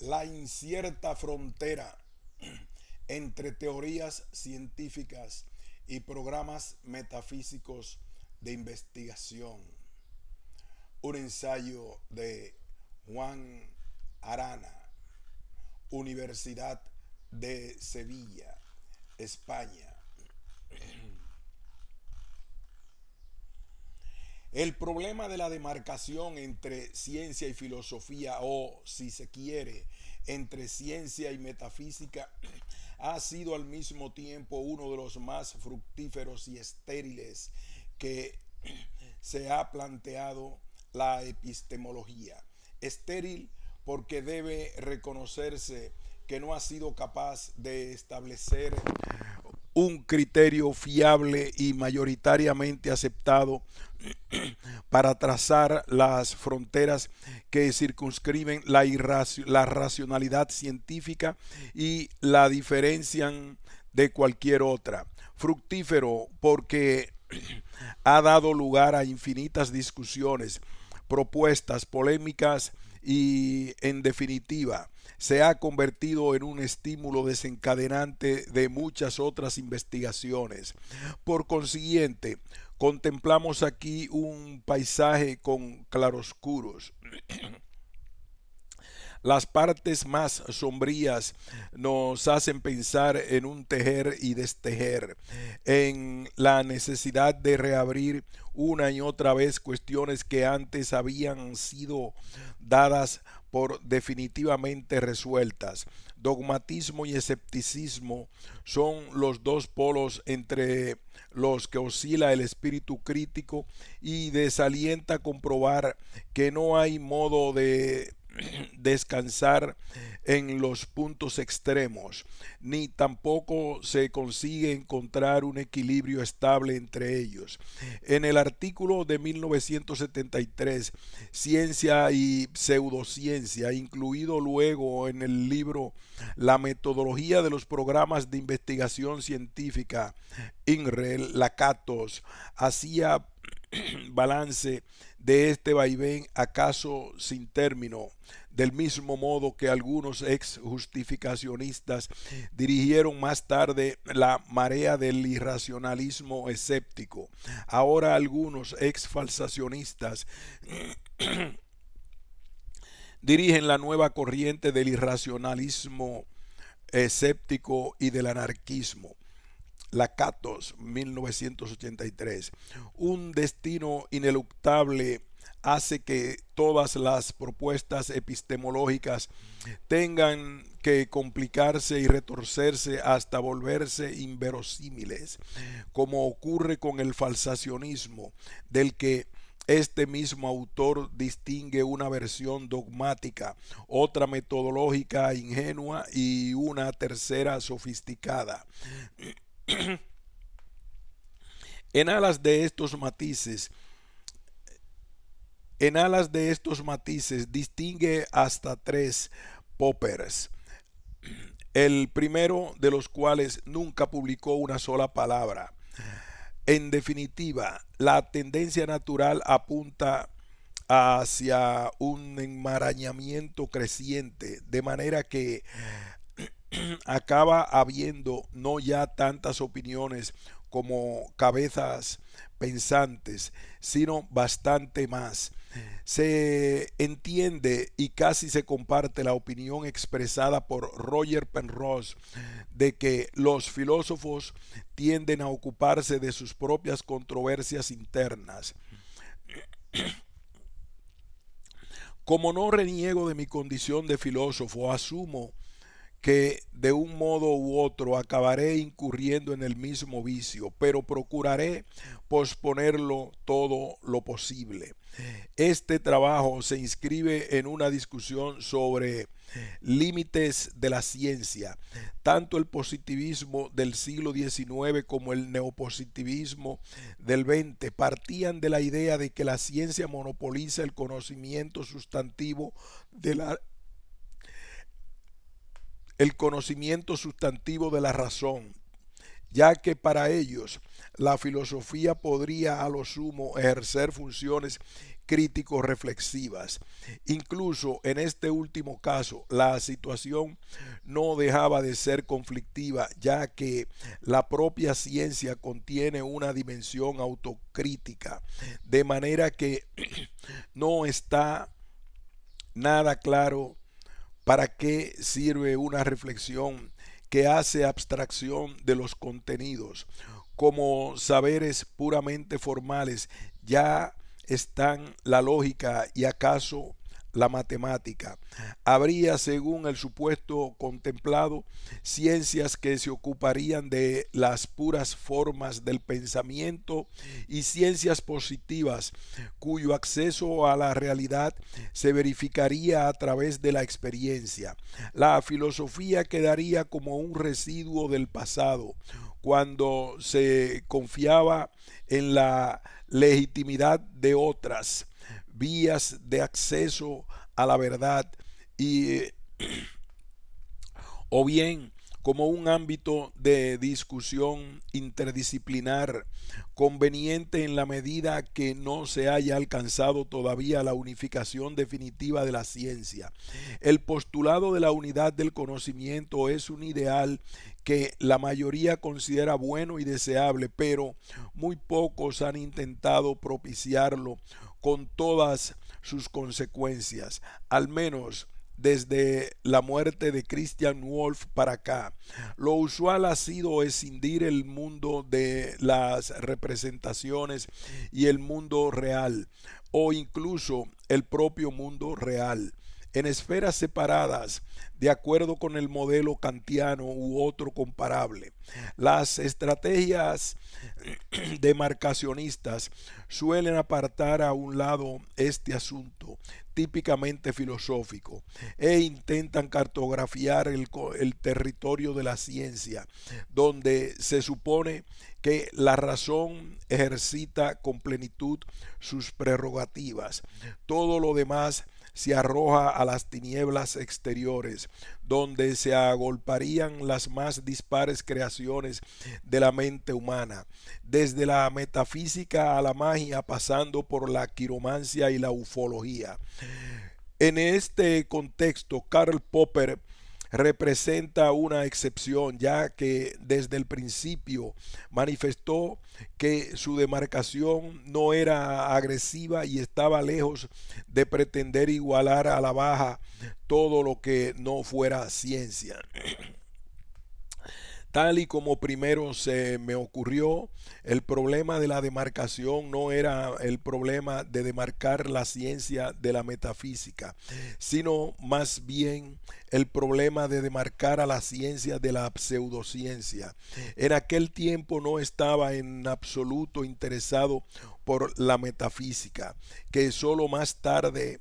la incierta frontera entre teorías científicas y programas metafísicos de investigación. Un ensayo de Juan Arana, Universidad de Sevilla, España. El problema de la demarcación entre ciencia y filosofía, o si se quiere, entre ciencia y metafísica, ha sido al mismo tiempo uno de los más fructíferos y estériles que se ha planteado la epistemología. Estéril porque debe reconocerse que no ha sido capaz de establecer un criterio fiable y mayoritariamente aceptado para trazar las fronteras que circunscriben la racionalidad científica y la diferencian de cualquier otra. Fructífero porque ha dado lugar a infinitas discusiones, propuestas, polémicas y, en definitiva, se ha convertido en un estímulo desencadenante de muchas otras investigaciones. Por consiguiente, contemplamos aquí un paisaje con claroscuros. Las partes más sombrías nos hacen pensar en un tejer y destejer, en la necesidad de reabrir una y otra vez cuestiones que antes habían sido dadas por definitivamente resueltas. Dogmatismo y escepticismo son los dos polos entre los que oscila el espíritu crítico y desalienta comprobar que no hay modo de descansar en los puntos extremos, ni tampoco se consigue encontrar un equilibrio estable entre ellos. En el artículo de 1973, Ciencia y Pseudociencia, incluido luego en el libro La metodología de los programas de investigación científica, INREL Lakatos hacía balance de este vaivén acaso sin término, del mismo modo que algunos ex justificacionistas dirigieron más tarde la marea del irracionalismo escéptico. Ahora algunos ex falsacionistas dirigen la nueva corriente del irracionalismo escéptico y del anarquismo. Lakatos, 1983. Un destino ineluctable hace que todas las propuestas epistemológicas tengan que complicarse y retorcerse hasta volverse inverosímiles, como ocurre con el falsacionismo, del que este mismo autor distingue una versión dogmática, otra metodológica ingenua y una tercera sofisticada. En alas de estos matices, distingue hasta tres Poppers, el primero de los cuales nunca publicó una sola palabra. En definitiva, la tendencia natural apunta hacia un enmarañamiento creciente, de manera que acaba habiendo no ya tantas opiniones como cabezas pensantes, sino bastante más. Se entiende y casi se comparte la opinión expresada por Roger Penrose de que los filósofos tienden a ocuparse de sus propias controversias internas. Como no reniego de mi condición de filósofo, asumo que de un modo u otro acabaré incurriendo en el mismo vicio, pero procuraré posponerlo todo lo posible. Este trabajo se inscribe en una discusión sobre límites de la ciencia. Tanto el positivismo del siglo XIX como el neopositivismo del XX partían de la idea de que la ciencia monopoliza el conocimiento sustantivo de la razón, ya que para ellos la filosofía podría a lo sumo ejercer funciones crítico-reflexivas. Incluso en este último caso, la situación no dejaba de ser conflictiva, ya que la propia ciencia contiene una dimensión autocrítica, de manera que no está nada claro para qué sirve una reflexión que hace abstracción de los contenidos como saberes puramente formales. Ya están la lógica y acaso la matemática. Habría, según el supuesto contemplado, ciencias que se ocuparían de las puras formas del pensamiento y ciencias positivas cuyo acceso a la realidad se verificaría a través de la experiencia. La filosofía quedaría como un residuo del pasado, cuando se confiaba en la legitimidad de otras vías de acceso a la verdad, y o bien como un ámbito de discusión interdisciplinar conveniente en la medida que no se haya alcanzado todavía la unificación definitiva de la ciencia. El postulado de la unidad del conocimiento es un ideal que la mayoría considera bueno y deseable, pero muy pocos han intentado propiciarlo con todas sus consecuencias, al menos desde la muerte de Christian Wolff para acá. Lo usual ha sido escindir el mundo de las representaciones y el mundo real, o incluso el propio mundo real, en esferas separadas, de acuerdo con el modelo kantiano u otro comparable. Las estrategias demarcacionistas suelen apartar a un lado este asunto típicamente filosófico e intentan cartografiar el territorio de la ciencia, donde se supone que la razón ejercita con plenitud sus prerrogativas. Todo lo demás se arroja a las tinieblas exteriores, donde se agolparían las más dispares creaciones de la mente humana, desde la metafísica a la magia, pasando por la quiromancia y la ufología. En este contexto, Karl Popper representa una excepción, ya que desde el principio manifestó que su demarcación no era agresiva y estaba lejos de pretender igualar a la baja todo lo que no fuera ciencia. Tal y como primero se me ocurrió, el problema de la demarcación no era el problema de demarcar la ciencia de la metafísica, sino más bien el problema de demarcar a la ciencia de la pseudociencia. En aquel tiempo no estaba en absoluto interesado por la metafísica, que solo más tarde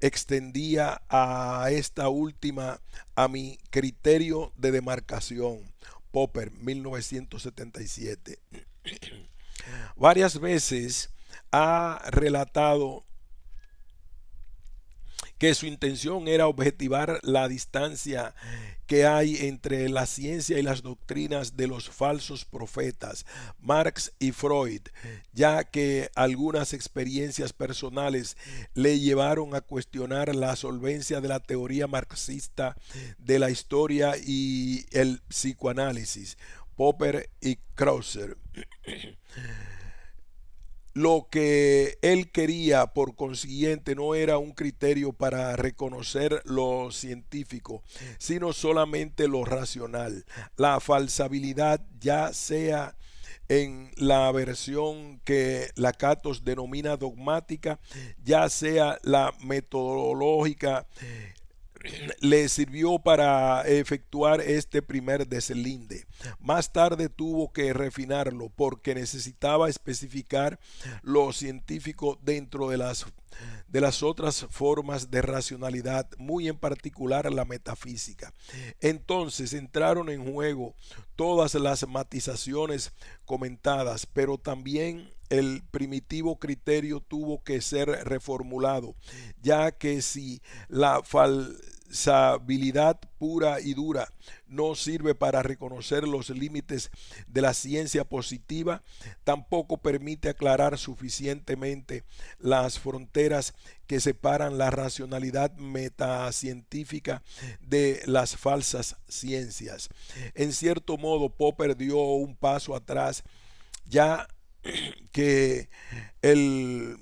extendía a esta última a mi criterio de demarcación. Popper, 1977. Varias veces ha relatado que su intención era objetivar la distancia que hay entre la ciencia y las doctrinas de los falsos profetas, Marx y Freud, ya que algunas experiencias personales le llevaron a cuestionar la solvencia de la teoría marxista de la historia y el psicoanálisis, Popper y Krauser. Lo que él quería, por consiguiente, no era un criterio para reconocer lo científico, sino solamente lo racional. La falsabilidad, ya sea en la versión que Lakatos denomina dogmática, ya sea la metodológica, le sirvió para efectuar este primer deslinde. Más tarde tuvo que refinarlo porque necesitaba especificar lo científico dentro de las otras formas de racionalidad, muy en particular la metafísica. Entonces entraron en juego todas las matizaciones comentadas, pero también el primitivo criterio tuvo que ser reformulado, ya que si la sabiduría pura y dura no sirve para reconocer los límites de la ciencia positiva, tampoco permite aclarar suficientemente las fronteras que separan la racionalidad metacientífica de las falsas ciencias. En cierto modo, Popper dio un paso atrás, ya que el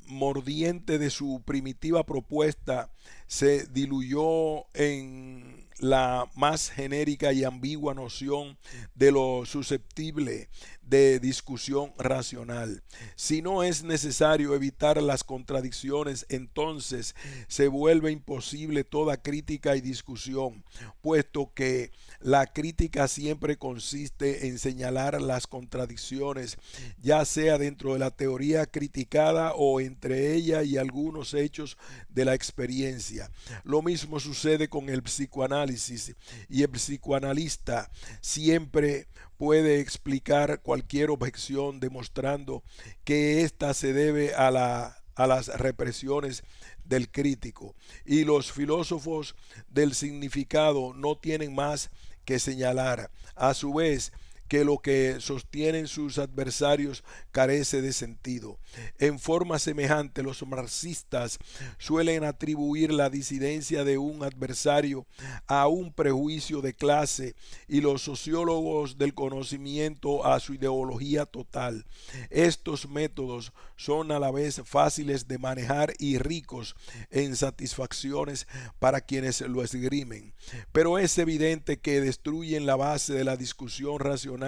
mordiente de su primitiva propuesta se diluyó en la más genérica y ambigua noción de lo susceptible de discusión racional. Si no es necesario evitar las contradicciones, entonces se vuelve imposible toda crítica y discusión, puesto que la crítica siempre consiste en señalar las contradicciones, ya sea dentro de la teoría criticada o entre ella y algunos hechos de la experiencia. Lo mismo sucede con el psicoanálisis, y el psicoanalista siempre puede explicar cualquier objeción demostrando que ésta se debe a las represiones del crítico. Y los filósofos del significado no tienen más que señalar, a su vez, que lo que sostienen sus adversarios carece de sentido. En forma semejante, los marxistas suelen atribuir la disidencia de un adversario a un prejuicio de clase, y los sociólogos del conocimiento a su ideología total. Estos métodos son a la vez fáciles de manejar y ricos en satisfacciones para quienes lo esgrimen, pero es evidente que destruyen la base de la discusión racional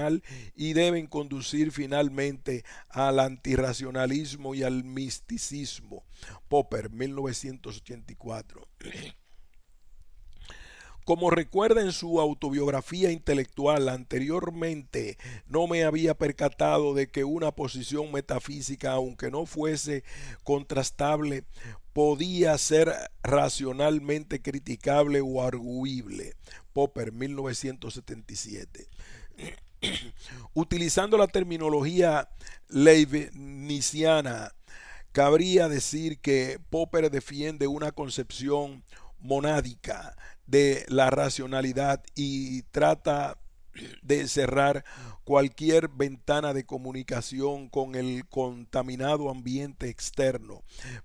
y deben conducir finalmente al antirracionalismo y al misticismo. Popper, 1984. Como recuerda en su autobiografía intelectual, anteriormente no me había percatado de que una posición metafísica, aunque no fuese contrastable, podía ser racionalmente criticable o arguible. Popper, 1977. Utilizando la terminología leibniziana, cabría decir que Popper defiende una concepción monádica de la racionalidad y trata de cerrar cualquier ventana de comunicación con el contaminado ambiente externo.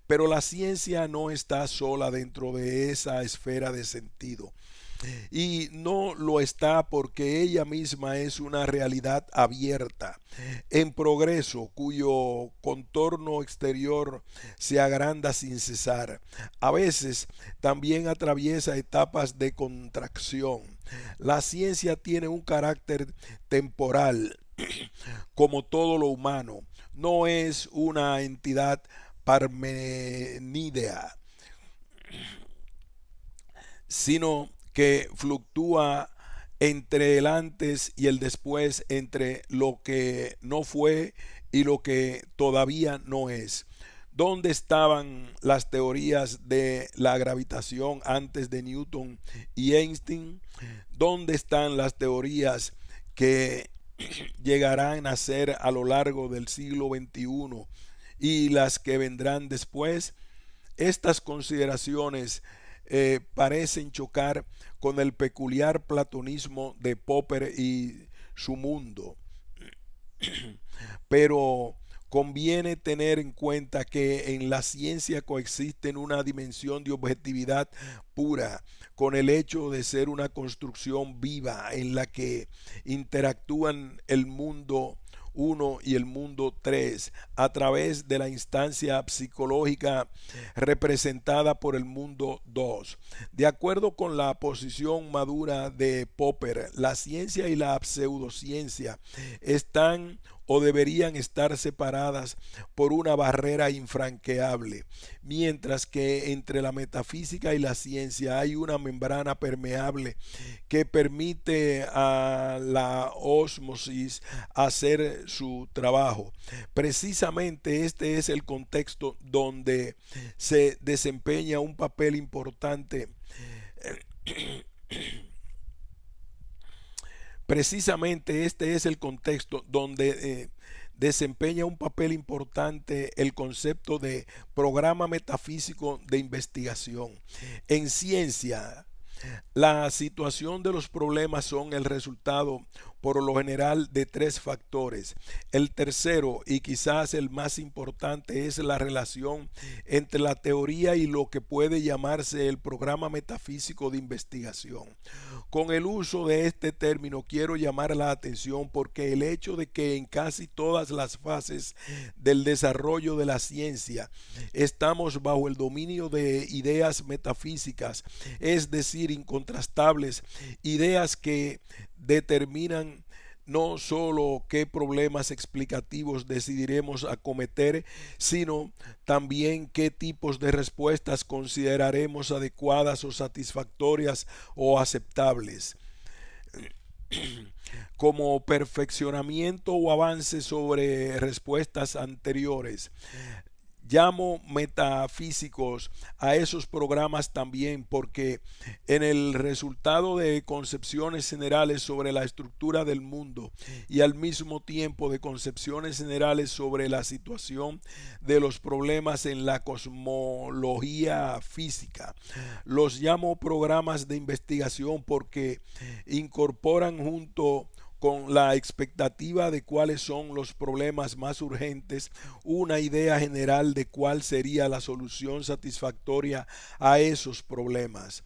Pero la ciencia no está sola dentro de esa esfera de sentido, y no lo está porque ella misma es una realidad abierta, en progreso, cuyo contorno exterior se agranda sin cesar. A veces también atraviesa etapas de contracción. La ciencia tiene un carácter temporal, como todo lo humano. No es una entidad parmenidea, sino que fluctúa entre el antes y el después, entre lo que no fue y lo que todavía no es. ¿Dónde estaban las teorías de la gravitación antes de Newton y Einstein? ¿Dónde están las teorías que llegarán a ser a lo largo del siglo XXI y las que vendrán después? Estas consideraciones parecen chocar con el peculiar platonismo de Popper y su mundo, pero conviene tener en cuenta que en la ciencia coexisten una dimensión de objetividad pura con el hecho de ser una construcción viva en la que interactúan el mundo uno y el mundo 3 a través de la instancia psicológica representada por el mundo 2. De acuerdo con la posición madura de Popper, la ciencia y la pseudociencia están o deberían estar separadas por una barrera infranqueable, mientras que entre la metafísica y la ciencia hay una membrana permeable que permite a la ósmosis hacer su trabajo. Precisamente este es el contexto donde se desempeña un papel importante. Precisamente este es el contexto donde desempeña un papel importante el concepto de programa metafísico de investigación. En ciencia, la situación de los problemas son el resultado, por lo general, de tres factores. El tercero, y quizás el más importante, es la relación entre la teoría y lo que puede llamarse el programa metafísico de investigación. Con el uso de este término quiero llamar la atención porque el hecho de que en casi todas las fases del desarrollo de la ciencia estamos bajo el dominio de ideas metafísicas, es decir, incontrastables, ideas que determinan no solo qué problemas explicativos decidiremos acometer, sino también qué tipos de respuestas consideraremos adecuadas o satisfactorias o aceptables, como perfeccionamiento o avance sobre respuestas anteriores. Llamo metafísicos a esos programas también porque en el resultado de concepciones generales sobre la estructura del mundo y al mismo tiempo de concepciones generales sobre la situación de los problemas en la cosmología física. Los llamo programas de investigación porque incorporan junto con la expectativa de cuáles son los problemas más urgentes, una idea general de cuál sería la solución satisfactoria a esos problemas.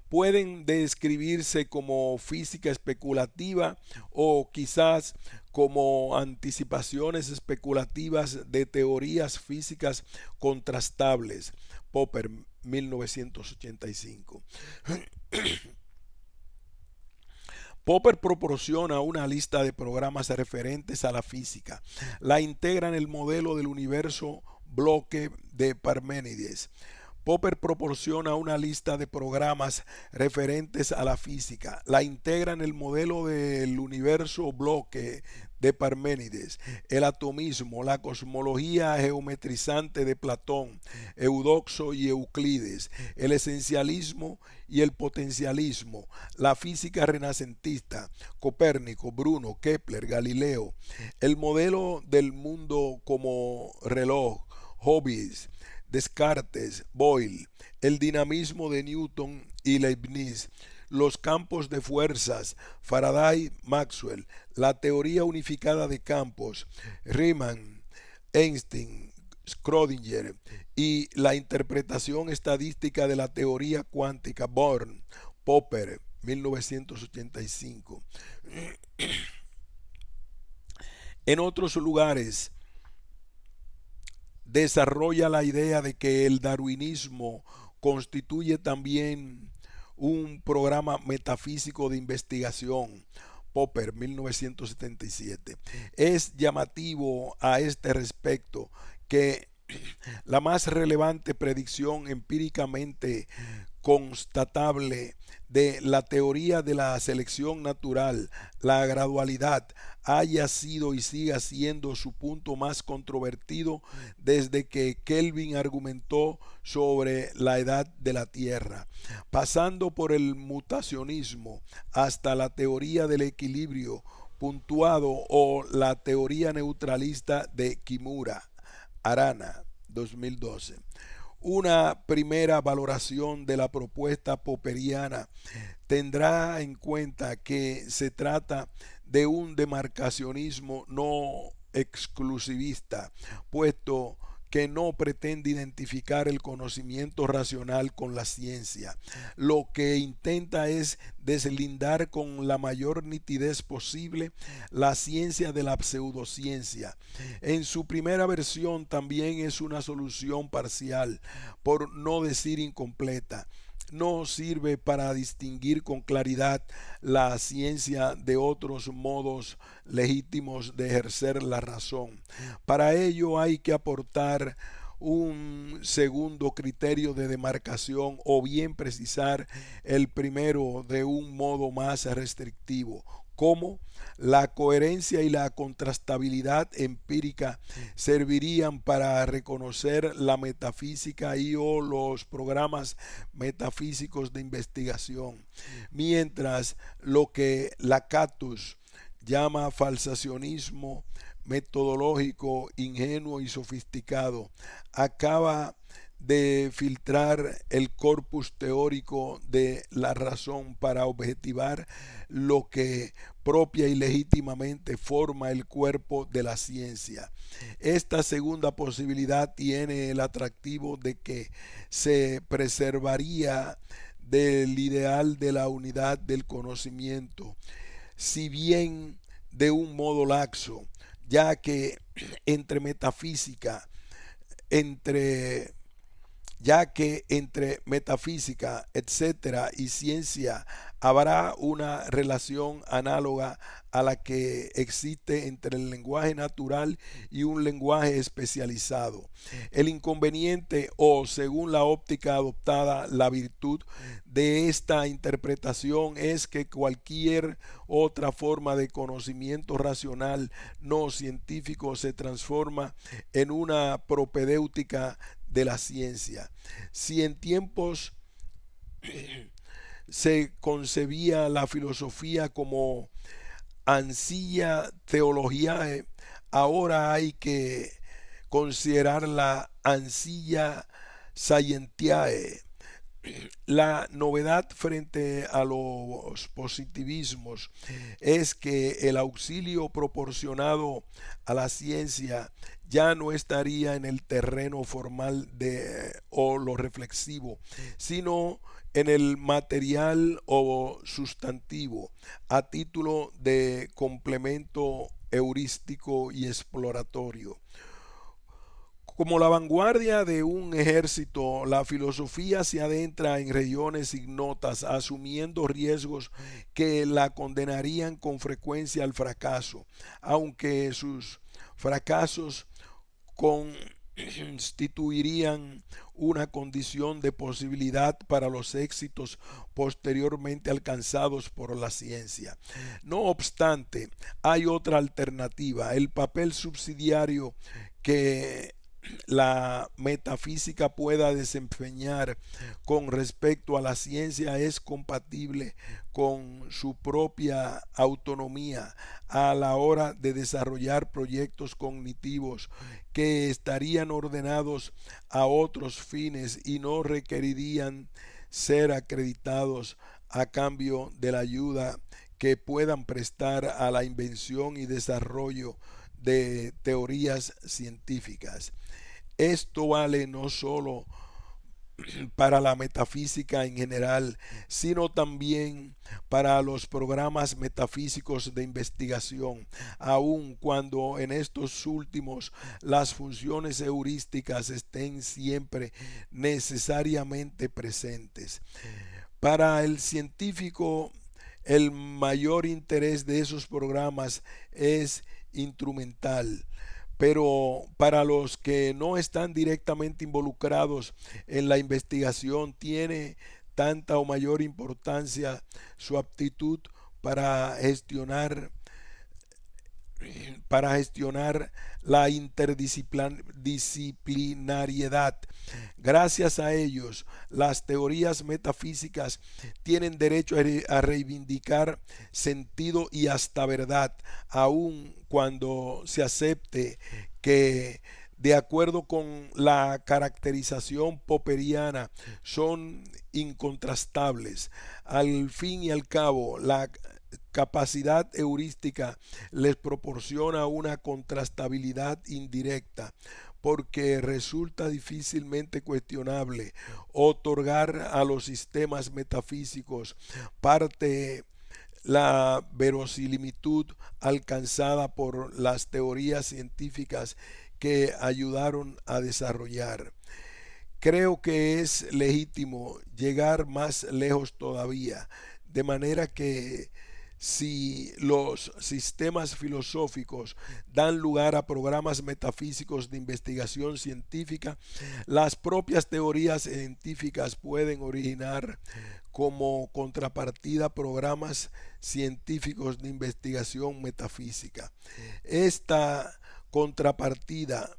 Pueden describirse como física especulativa o quizás como anticipaciones especulativas de teorías físicas contrastables. Popper, 1985. Popper proporciona una lista de programas referentes a la física. La integra en el modelo del universo bloque de Parménides. Popper proporciona una lista de programas referentes a la física. La integra en el modelo del universo bloque de Parménides, el atomismo, la cosmología geometrizante de Platón, Eudoxo y Euclides, el esencialismo y el potencialismo, la física renacentista, Copérnico, Bruno, Kepler, Galileo, el modelo del mundo como reloj, Hobbes, Descartes, Boyle, el dinamismo de Newton y Leibniz, los campos de fuerzas, Faraday, Maxwell, la teoría unificada de campos, Riemann, Einstein, Schrödinger y la interpretación estadística de la teoría cuántica, Born, Popper, 1985. En otros lugares, desarrolla la idea de que el darwinismo constituye también un programa metafísico de investigación. Popper, 1977. Es llamativo a este respecto que la más relevante predicción empíricamente constatable de la teoría de la selección natural, la gradualidad, haya sido y siga siendo su punto más controvertido desde que Kelvin argumentó sobre la edad de la Tierra, pasando por el mutacionismo hasta la teoría del equilibrio puntuado o la teoría neutralista de Kimura, Arana, 2012. Una primera valoración de la propuesta popperiana tendrá en cuenta que se trata de un demarcacionismo no exclusivista, puesto que no pretende identificar el conocimiento racional con la ciencia. Lo que intenta es deslindar con la mayor nitidez posible la ciencia de la pseudociencia. En su primera versión también es una solución parcial, por no decir incompleta. No sirve para distinguir con claridad la ciencia de otros modos legítimos de ejercer la razón. Para ello hay que aportar un segundo criterio de demarcación o bien precisar el primero de un modo más restrictivo. Como la coherencia y la contrastabilidad empírica servirían para reconocer la metafísica y o los programas metafísicos de investigación, mientras lo que Lakatos llama falsacionismo metodológico ingenuo y sofisticado acaba de filtrar el corpus teórico de la razón para objetivar lo que propia y legítimamente forma el cuerpo de la ciencia. Esta segunda posibilidad tiene el atractivo de que se preservaría del ideal de la unidad del conocimiento, si bien de un modo laxo, ya que entre metafísica, entre entre metafísica, etcétera, y ciencia habrá una relación análoga a la que existe entre el lenguaje natural y un lenguaje especializado. El inconveniente, o según la óptica adoptada, la virtud de esta interpretación es que cualquier otra forma de conocimiento racional no científico se transforma en una propedéutica de la ciencia. Si en tiempos se concebía la filosofía como ancilla teología, ahora hay que considerar la ancilla scientiae. La novedad frente a los positivismos es que el auxilio proporcionado a la ciencia ya no estaría en el terreno formal o lo reflexivo, sino en el material o sustantivo, a título de complemento heurístico y exploratorio. Como la vanguardia de un ejército, la filosofía se adentra en regiones ignotas, asumiendo riesgos que la condenarían con frecuencia al fracaso, aunque sus fracasos constituirían una condición de posibilidad para los éxitos posteriormente alcanzados por la ciencia. No obstante, hay otra alternativa: el papel subsidiario que la metafísica pueda desempeñar con respecto a la ciencia es compatible con su propia autonomía a la hora de desarrollar proyectos cognitivos que estarían ordenados a otros fines y no requerirían ser acreditados a cambio de la ayuda que puedan prestar a la invención y desarrollo de teorías científicas. Esto vale no solo para la metafísica en general, sino también para los programas metafísicos de investigación, aun cuando en estos últimos las funciones heurísticas estén siempre necesariamente presentes. Para el científico, el mayor interés de esos programas es instrumental, pero para los que no están directamente involucrados en la investigación tiene tanta o mayor importancia su aptitud para gestionar para gestionar la interdisciplinariedad. Gracias a ellos, las teorías metafísicas tienen derecho a reivindicar sentido y hasta verdad, aun cuando se acepte que, de acuerdo con la caracterización popperiana, son incontrastables. Al fin y al cabo, la capacidad heurística les proporciona una contrastabilidad indirecta, porque resulta difícilmente cuestionable otorgar a los sistemas metafísicos parte la verosimilitud alcanzada por las teorías científicas que ayudaron a desarrollar. Creo que es legítimo llegar más lejos todavía, de manera que si los sistemas filosóficos dan lugar a programas metafísicos de investigación científica, las propias teorías científicas pueden originar como contrapartida programas científicos de investigación metafísica. Esta contrapartida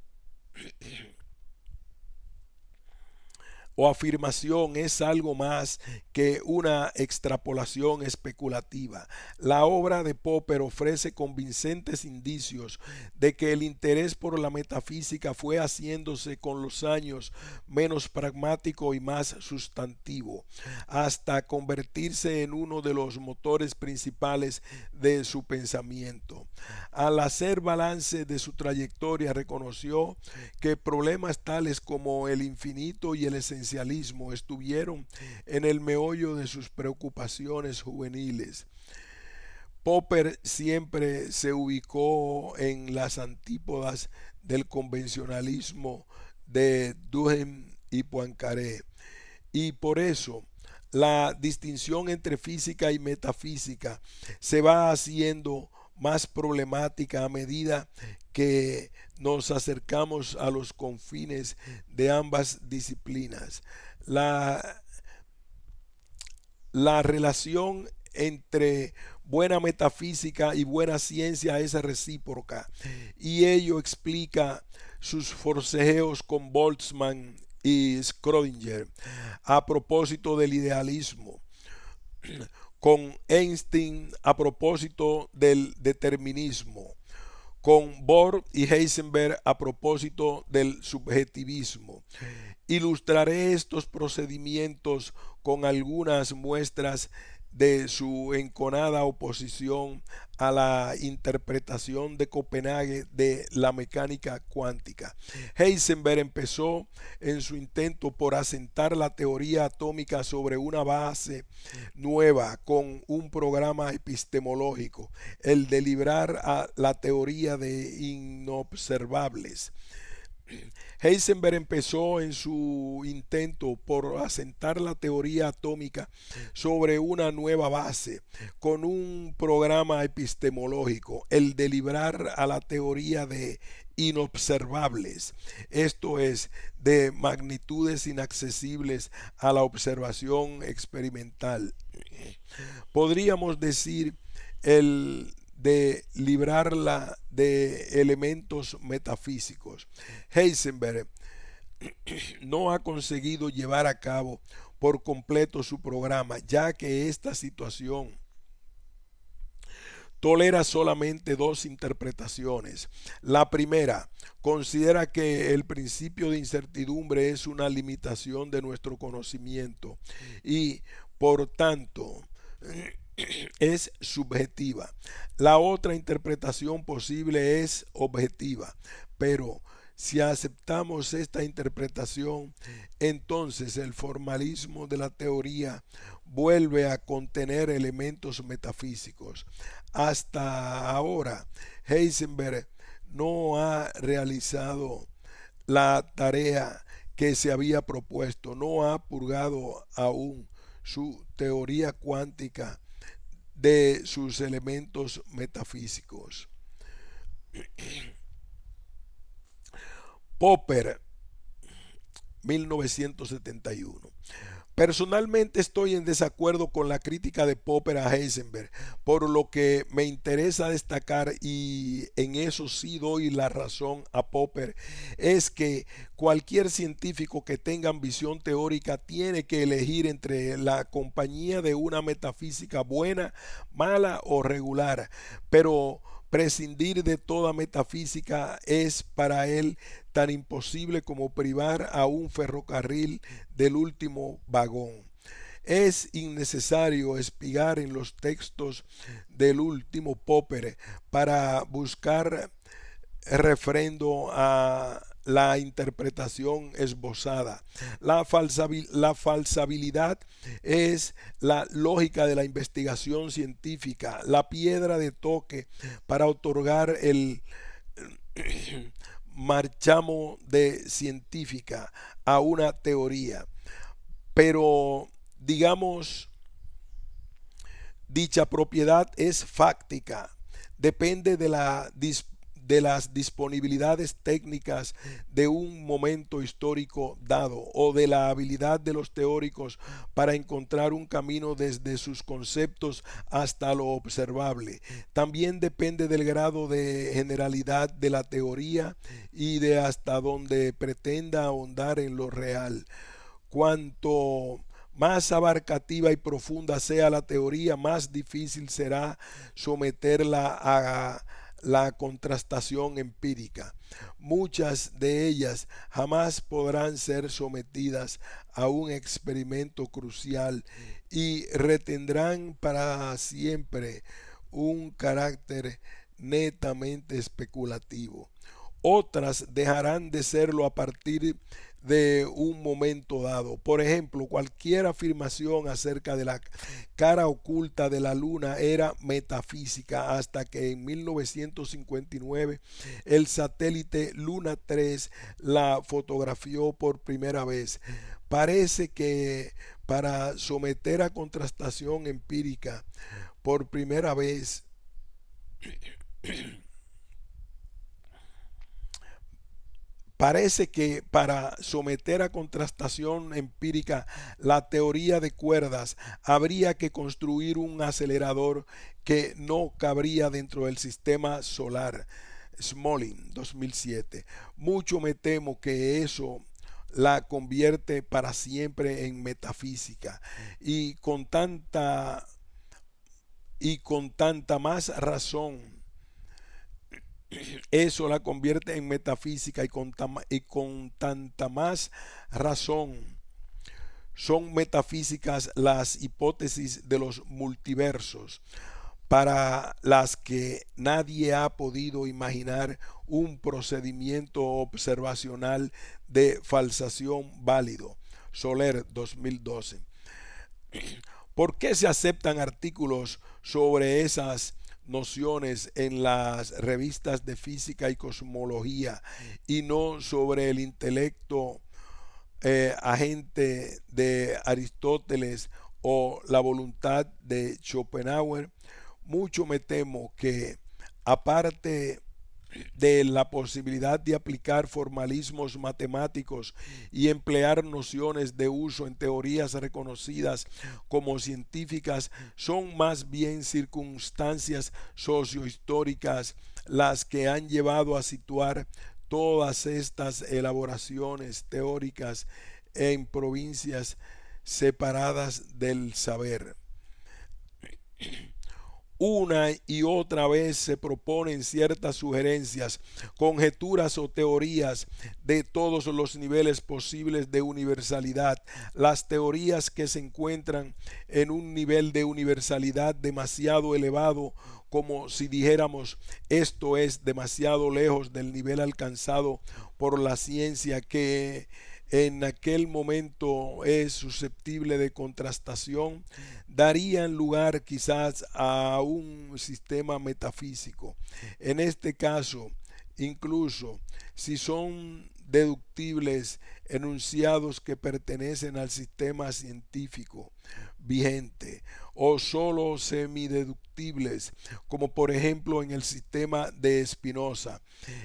o afirmación es algo más que una extrapolación especulativa. La obra de Popper ofrece convincentes indicios de que el interés por la metafísica fue haciéndose con los años menos pragmático y más sustantivo, hasta convertirse en uno de los motores principales de su pensamiento. Al hacer balance de su trayectoria, reconoció que problemas tales como el infinito y el esencialismo estuvieron en el meollo de sus preocupaciones juveniles. Popper siempre se ubicó en las antípodas del convencionalismo de Durkheim y Poincaré, y por eso la distinción entre física y metafísica se va haciendo más problemática a medida que nos acercamos a los confines de ambas disciplinas. La relación entre buena metafísica y buena ciencia es recíproca, y ello explica sus forcejeos con Boltzmann y Schrödinger a propósito del idealismo, con Einstein a propósito del determinismo, con Bohr y Heisenberg a propósito del subjetivismo. Ilustraré estos procedimientos con algunas muestras de su enconada oposición a la interpretación de Copenhague de la mecánica cuántica. Heisenberg empezó en su intento por asentar la teoría atómica sobre una base nueva con un programa epistemológico, el de librar a la teoría de inobservables. Heisenberg empezó en su intento por asentar la teoría atómica sobre una nueva base, con un programa epistemológico, el de librar a la teoría de inobservables, esto es, de magnitudes inaccesibles a la observación experimental. Podríamos decir el de librarla de elementos metafísicos. Heisenberg no ha conseguido llevar a cabo por completo su programa, ya que esta situación tolera solamente dos interpretaciones. La primera considera que el principio de incertidumbre es una limitación de nuestro conocimiento y, por tanto, es subjetiva. La otra interpretación posible es objetiva, pero si aceptamos esta interpretación, entonces el formalismo de la teoría vuelve a contener elementos metafísicos. Hasta ahora, Heisenberg no ha realizado la tarea que se había propuesto, no ha purgado aún su teoría cuántica de sus elementos metafísicos. Popper, 1971. Personalmente estoy en desacuerdo con la crítica de Popper a Heisenberg, por lo que me interesa destacar, y en eso sí doy la razón a Popper, es que cualquier científico que tenga ambición teórica tiene que elegir entre la compañía de una metafísica buena, mala o regular, pero prescindir de toda metafísica es para él tan imposible como privar a un ferrocarril del último vagón. Es innecesario espigar en los textos del último Popper para buscar refrendo a la interpretación esbozada. La falsabilidad es la lógica de la investigación científica, la piedra de toque para otorgar el marchamo de científica a una teoría. Pero, digamos, dicha propiedad es fáctica, depende de las disponibilidades técnicas de un momento histórico dado o de la habilidad de los teóricos para encontrar un camino desde sus conceptos hasta lo observable. También depende del grado de generalidad de la teoría y de hasta dónde pretenda ahondar en lo real. Cuanto más abarcativa y profunda sea la teoría, más difícil será someterla a la contrastación empírica. Muchas de ellas jamás podrán ser sometidas a un experimento crucial y retendrán para siempre un carácter netamente especulativo. Otras dejarán de serlo a partir de un momento dado. Por ejemplo, cualquier afirmación acerca de la cara oculta de la luna era metafísica hasta que en 1959 el satélite Luna 3 la fotografió por primera vez. Parece que para someter a contrastación empírica por primera vez Parece que para someter a contrastación empírica la teoría de cuerdas habría que construir un acelerador que no cabría dentro del sistema solar. Smolin, 2007. Mucho me temo que eso la convierte para siempre en metafísica y con tanta más razón eso la convierte en metafísica y con tanta más razón son metafísicas las hipótesis de los multiversos, para las que nadie ha podido imaginar un procedimiento observacional de falsación válido. Soler, 2012. ¿Por qué se aceptan artículos sobre esas nociones en las revistas de física y cosmología y no sobre el intelecto agente de Aristóteles o la voluntad de Schopenhauer? Mucho me temo que, aparte de la posibilidad de aplicar formalismos matemáticos y emplear nociones de uso en teorías reconocidas como científicas, son más bien circunstancias sociohistóricas las que han llevado a situar todas estas elaboraciones teóricas en provincias separadas del saber. Una y otra vez se proponen ciertas sugerencias, conjeturas o teorías de todos los niveles posibles de universalidad. Las teorías que se encuentran en un nivel de universalidad demasiado elevado, como si dijéramos esto es demasiado lejos del nivel alcanzado por la ciencia, que en aquel momento es susceptible de contrastación, darían lugar quizás a un sistema metafísico. En este caso, incluso si son deductibles enunciados que pertenecen al sistema científico vigente, o solo semideductibles, como por ejemplo en el sistema de Spinoza.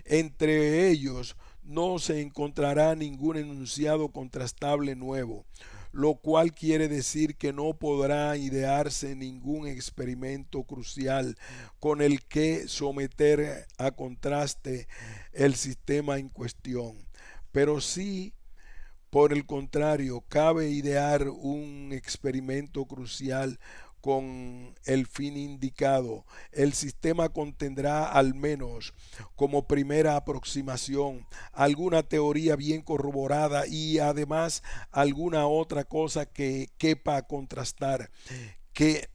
Entre ellos no se encontrará ningún enunciado contrastable nuevo, lo cual quiere decir que no podrá idearse ningún experimento crucial con el que someter a contraste el sistema en cuestión. Pero sí, por el contrario, cabe idear un experimento crucial con el fin indicado. El sistema contendrá al menos, como primera aproximación, alguna teoría bien corroborada y además alguna otra cosa que quepa contrastar, que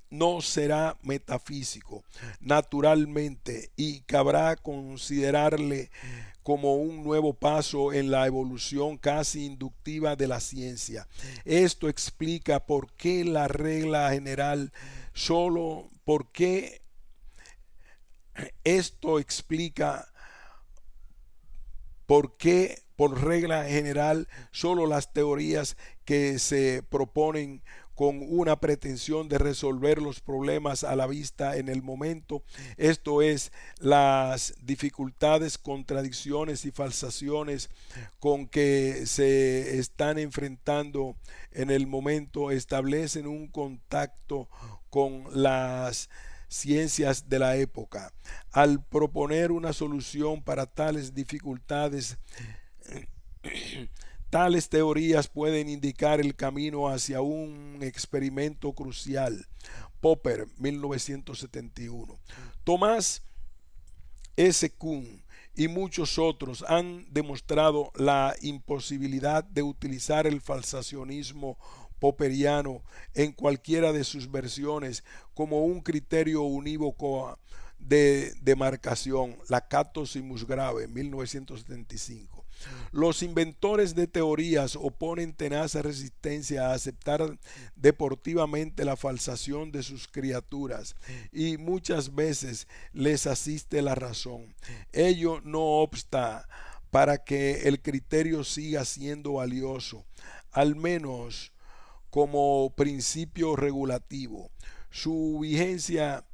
no será metafísico, naturalmente, y cabrá considerarle como un nuevo paso en la evolución casi inductiva de la ciencia. Esto explica por qué la regla general solo, por qué esto explica por qué por regla general solo las teorías que se proponen con una pretensión de resolver los problemas a la vista en el momento, esto es, las dificultades, contradicciones y falsaciones con que se están enfrentando en el momento, establecen un contacto con las ciencias de la época. Al proponer una solución para tales dificultades, Tales teorías pueden indicar el camino hacia un experimento crucial. Popper, 1971. Thomas S. Kuhn y muchos otros han demostrado la imposibilidad de utilizar el falsacionismo popperiano en cualquiera de sus versiones como un criterio unívoco de demarcación. Lakatos y Musgrave, 1975. Los inventores de teorías oponen tenaz resistencia a aceptar deportivamente la falsación de sus criaturas y muchas veces les asiste la razón. Ello no obsta para que el criterio siga siendo valioso, al menos como principio regulativo. Su vigencia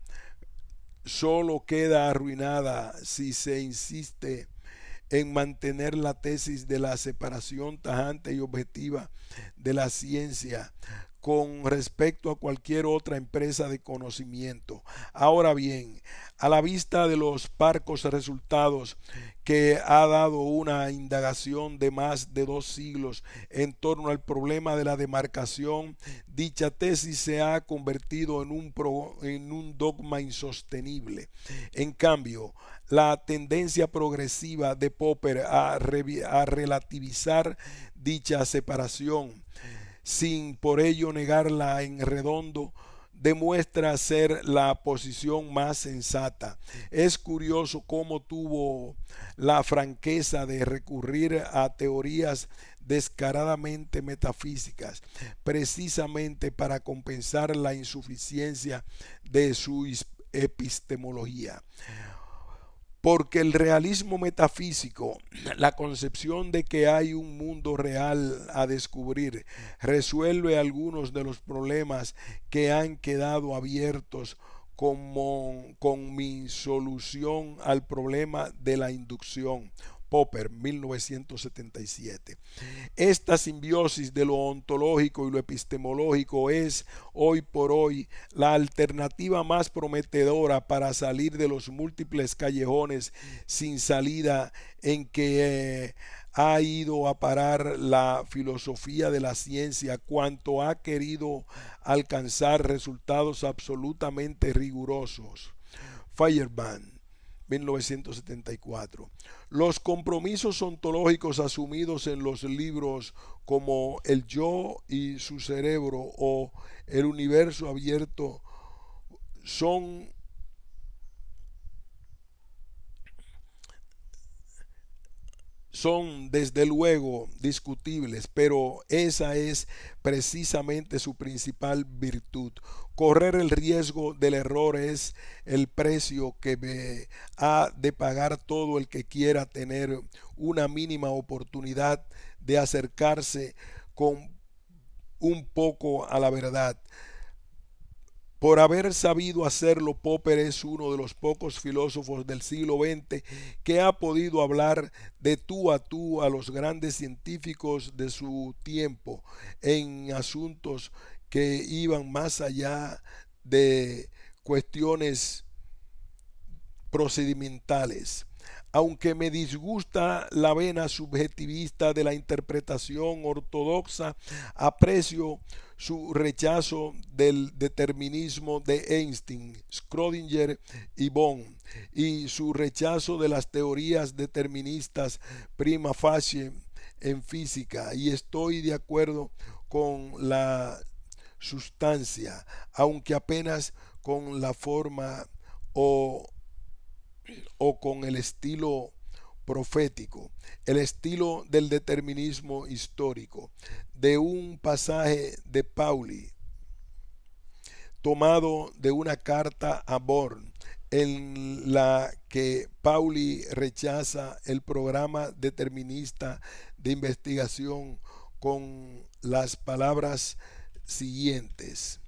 solo queda arruinada si se insiste en mantener la tesis de la separación tajante y objetiva de la ciencia con respecto a cualquier otra empresa de conocimiento. Ahora bien, a la vista de los parcos resultados que ha dado una indagación de más de 2 siglos en torno al problema de la demarcación, dicha tesis se ha convertido en un dogma insostenible. En cambio, la tendencia progresiva de Popper a relativizar dicha separación, sin por ello negarla en redondo, demuestra ser la posición más sensata. Es curioso cómo tuvo la franqueza de recurrir a teorías descaradamente metafísicas, precisamente para compensar la insuficiencia de su epistemología. Porque el realismo metafísico, la concepción de que hay un mundo real a descubrir, resuelve algunos de los problemas que han quedado abiertos con mi solución al problema de la inducción. Popper, 1977. Esta simbiosis de lo ontológico y lo epistemológico es, hoy por hoy, la alternativa más prometedora para salir de los múltiples callejones sin salida en que ha ido a parar la filosofía de la ciencia cuanto ha querido alcanzar resultados absolutamente rigurosos. Feuerbach, 1974. Los compromisos ontológicos asumidos en los libros como El yo y su cerebro o El universo abierto son desde luego discutibles, pero esa es precisamente su principal virtud. Correr el riesgo del error es el precio que ha de pagar todo el que quiera tener una mínima oportunidad de acercarse con un poco a la verdad. Por haber sabido hacerlo, Popper es uno de los pocos filósofos del siglo XX que ha podido hablar de tú a los grandes científicos de su tiempo en asuntos que iban más allá de cuestiones procedimentales. Aunque me disgusta la vena subjetivista de la interpretación ortodoxa, aprecio su rechazo del determinismo de Einstein, Schrödinger y Bohm, y su rechazo de las teorías deterministas prima facie en física, y estoy de acuerdo con la sustancia, aunque apenas con la forma o con el estilo profético, el estilo del determinismo histórico, de un pasaje de Pauli tomado de una carta a Born, en la que Pauli rechaza el programa determinista de investigación con las palabras siguientes: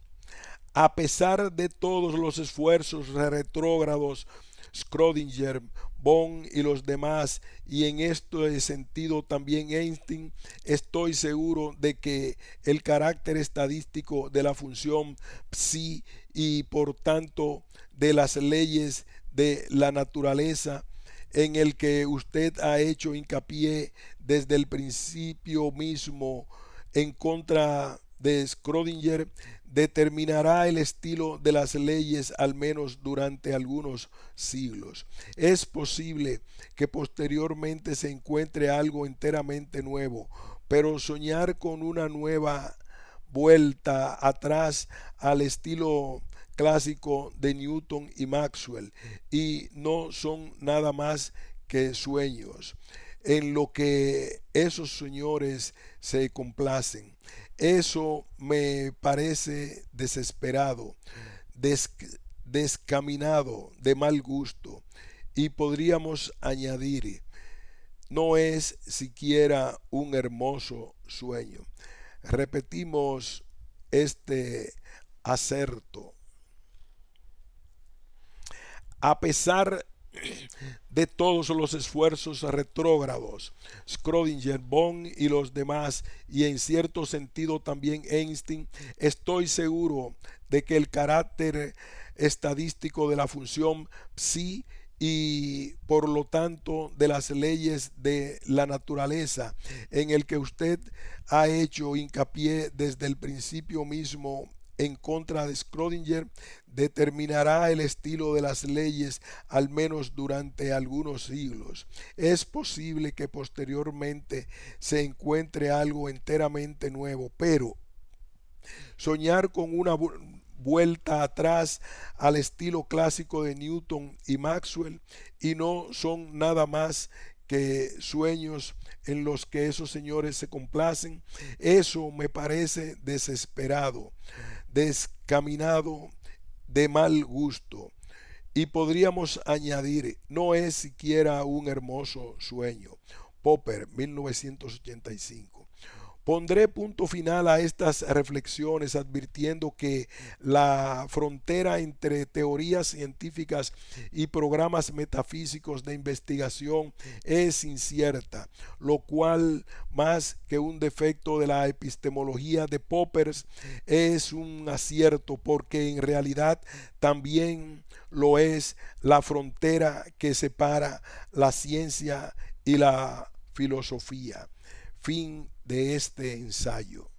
a pesar de todos los esfuerzos retrógrados, Schrödinger, Bohm y los demás, y en este sentido también Einstein, estoy seguro de que el carácter estadístico de la función psi y por tanto de las leyes de la naturaleza en el que usted ha hecho hincapié desde el principio mismo en contra de Schrödinger, determinará el estilo de las leyes al menos durante algunos siglos. Es posible que posteriormente se encuentre algo enteramente nuevo, pero soñar con una nueva vuelta atrás al estilo clásico de Newton y Maxwell y no son nada más que sueños en lo que esos señores se complacen. Eso me parece desesperado, des descaminado, de mal gusto. Y podríamos añadir, no es siquiera un hermoso sueño. Repetimos este acerto. A pesar de todos los esfuerzos retrógrados, Schrödinger, Bohm y los demás, y en cierto sentido también Einstein, estoy seguro de que el carácter estadístico de la función psi y por lo tanto de las leyes de la naturaleza en el que usted ha hecho hincapié desde el principio mismo en contra de Schrödinger determinará el estilo de las leyes al menos durante algunos siglos. Es posible que posteriormente se encuentre algo enteramente nuevo, pero soñar con una vuelta atrás al estilo clásico de Newton y Maxwell y no son nada más que sueños en los que esos señores se complacen. Eso me parece desesperado, descaminado, de mal gusto. Y podríamos añadir, no es siquiera un hermoso sueño. Popper, 1985. Pondré punto final a estas reflexiones advirtiendo que la frontera entre teorías científicas y programas metafísicos de investigación es incierta, lo cual más que un defecto de la epistemología de Popper es un acierto porque en realidad también lo es la frontera que separa la ciencia y la filosofía. Fin de este ensayo.